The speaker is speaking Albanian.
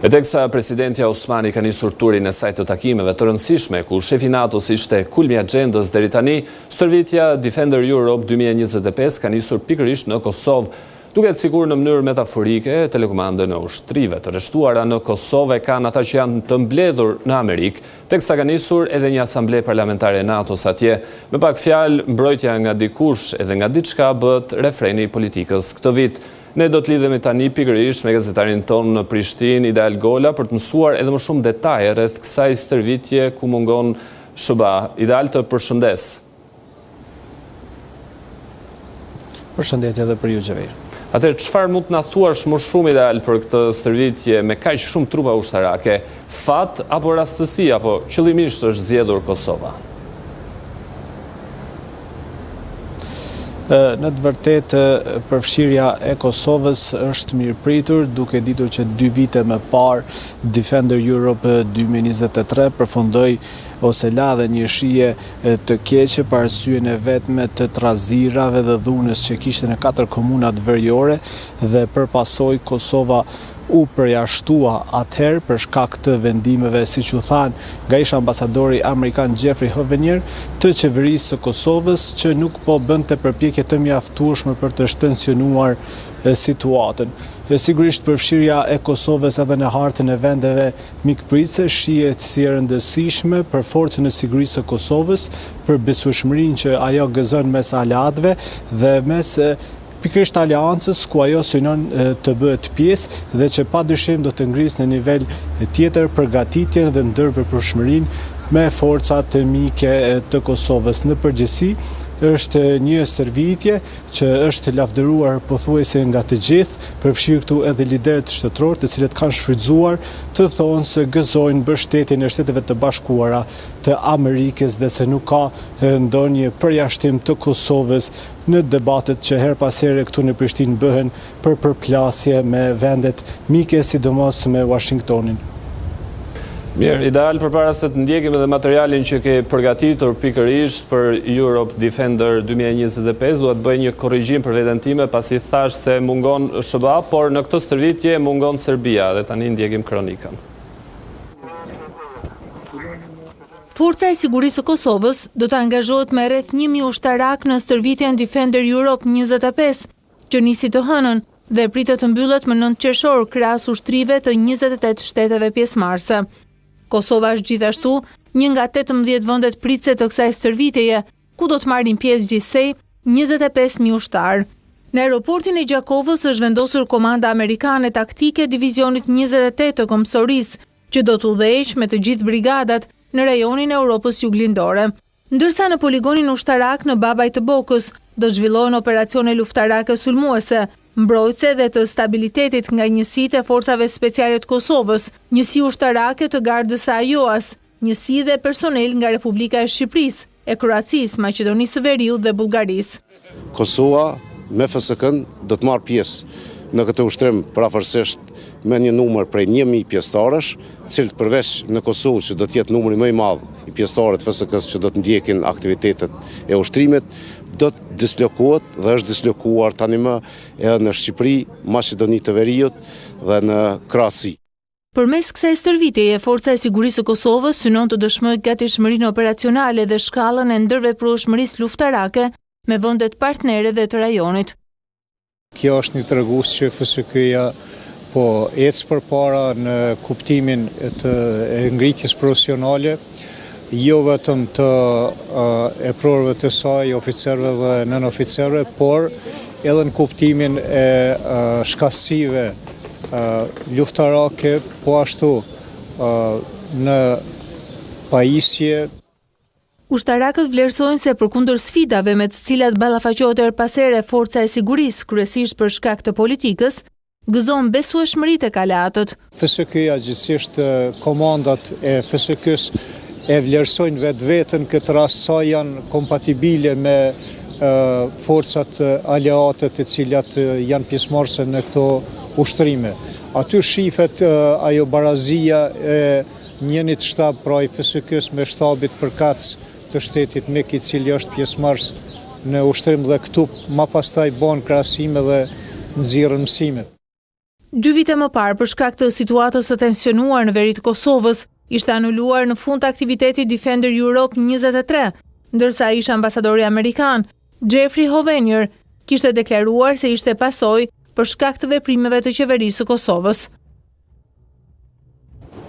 E teksa presidentja Osmani ka nisur turin e saj të takimeve të rëndësishme, ku shefi NATO-s ishte kulmi i agjendës deri tani, stërvitja Defender Europe 2025 ka nisur pikërisht në Kosovë, duket sikur në mënyrë metaforike, telekomandën e ushtrive të rreshtuara në Kosovë kanë ata që janë të mbledhur në Amerikë, teksa ka nisur edhe një asamble parlamentare e NATO-s atje. Me pak fjalë, mbrojtja nga dikush edhe nga diçka bëhet refreni i politikës këtë vit. Ne do të lidhemi tani pikërisht me gazetarin tonë në Prishtinë, Ideal Gola, për të mësuar edhe më shumë detaje rreth kësaj stërvitje ku mungon SBA. Ideal, të përshëndes. Përshëndetje edhe për ju, Xhavir. Atëherë, çfarë mund të na thuash më shumë, Ideal, për këtë stërvitje me kaq shumë trupa ushtarake? Fat apo rastësi, apo qëllimisht është zgjedhur Kosova? Në të vërtetë, përfshirja e Kosovës është mirëpritur, duke ditur që 2 vite më parë Defender Europe 2023 përfundoi ose la dhe një shije të keqe për arsyeën e vetme të trazirave dhe dhunës që kishte në 4 komunat veriore dhe përpasoi Kosova u përjashtua atëherë për shkak të vendimeve, siç u than nga ish ambasadori amerikan Jeffrey Hovenier, të qeverisë së Kosovës, që nuk po bënte përpjekje të mjaftueshme për të shtensionuar situatën. Sigurisht përfshirja e Kosovës edhe në hartën e vendeve mikpritëse shihet si e rëndësishme për forcën e sigurisë së Kosovës, për besueshmërinë që ajo gëzon mes aleatëve dhe mes pikërisht aleancës ku ajo synon të bëhet pjesë dhe që padyshim do të ngrisë në nivel tjetër përgatitjen dhe ndërveprueshmërinë me forcat mike të Kosovës. Në përgjithësi, është një stërvitje që është lavdëruar pothuajse nga të gjithë, përfshirë këtu edhe liderët shtetëror, të cilët kanë shfrytzuar të thonë se gëzojnë mbështetjen e Shteteve të Bashkuara të Amerikës dhe se nuk ka ndonjë përjashtim të Kosovës në debatet që her pas here këtu në Prishtinë bëhen për përplasje me vendet mike, sidomos me Washingtonin. Mirë, Ideal, përpara se të ndjekim edhe materialin që ke përgatitur pikërisht për Europe Defender 2025, duhet bëj një korrigjim për veten time, pasi thash se mungon SBA, por në këtë stërvitje mungon Serbia, dhe tani ndjekim kronikën. Forca e sigurisë së Kosovës do të angazhohet me rreth 1000 ushtarak në stërvitjen Defender Europe 25, që nisi të hënën dhe pritet të mbyllet më 9 qershor krahas ushtrive të 28 shteteve pjesëmarrëse. Kosova është gjithashtu një nga 18 vendet pritëse të kësaj stërvitjeje, ku do të marrin pjesë gjithsej 25.000 ushtarë. Në aeroportin e Gjakovës është vendosur komanda amerikane taktike divizionit 28 të Komsorisë, që do të udhëheqë me të gjithë brigadat në rajonin e Europës juglindore. Ndërsa në poligonin ushtarak në Babaj të Bokës do zhvillohen operacione luftarake sulmuese, mbrojtëse dhe të stabilitetit nga njësitë e forcave speciale të Kosovës, njësi ushtarake të gardës së AJOA-s, njësi dhe personel nga Republika e Shqipërisë, e Kroacisë, Maqedonisë së Veriut dhe Bullgarisë. Kosova me FSK-n do të marrë pjesë në këtë ushtrim parafërsisht me një numër prej 1000 pjesëtarësh, cilët përveç në Kosovë që do të jetë numri më i madh i pjesëtarëve të FSK-s që do të ndjekin aktivitetet e ushtrimit, do të dislokohet dhe është dislokuar tani më edhe në Shqipëri, Maqedoni të Veriut dhe në Kroaci. Përmes kësaj stërvitjeje, Forca e Sigurisë së Kosovës synon të dëshmojë gatishmërinë operacionale dhe shkallën e ndërveprueshmërisë luftarake me vendet partnere dhe të rajonit. Kjo është një tregues që FSK-ja po ecë përpara në kuptimin të ngritjes profesionale, jo vetëm të eprorëve të saj, oficerëve dhe nën-oficerëve, por edhe në kuptimin e shkasive luftarake, po ashtu në pajisje. Ushtarakët vlerësojnë se përkundër sfidave me të cilat ballafaqohet erpasere Forca e Sigurisë, kryesisht për shkak të politikës, gëzon besueshmëritë e aleatët. FSK-ja gjithsesi komandat e FSK-s e vlerësojnë vetveten këtë rast sa janë kompatibile me forcat aleate të cilat janë pjesëmarrëse në këto ushtrime. Aty shihet ajo barazia e njënit shtab pra i FSK-s me shtabit përkatës të shtetit Mik, i cili është pjesëmarrës në ushtrim dhe këtu ma pastaj bën krahasime dhe nxirren mësimet. 2 vite më parë, për shkak të situatës së tensionuar në veri të Kosovës, ishte anuluar në fund aktiviteti Defender Europe 23, ndërsa ish ambasadori amerikan, Jeffrey Hovenier, kishte deklaruar se ishte pasojë për shkak të veprimeve të qeverisë së Kosovës.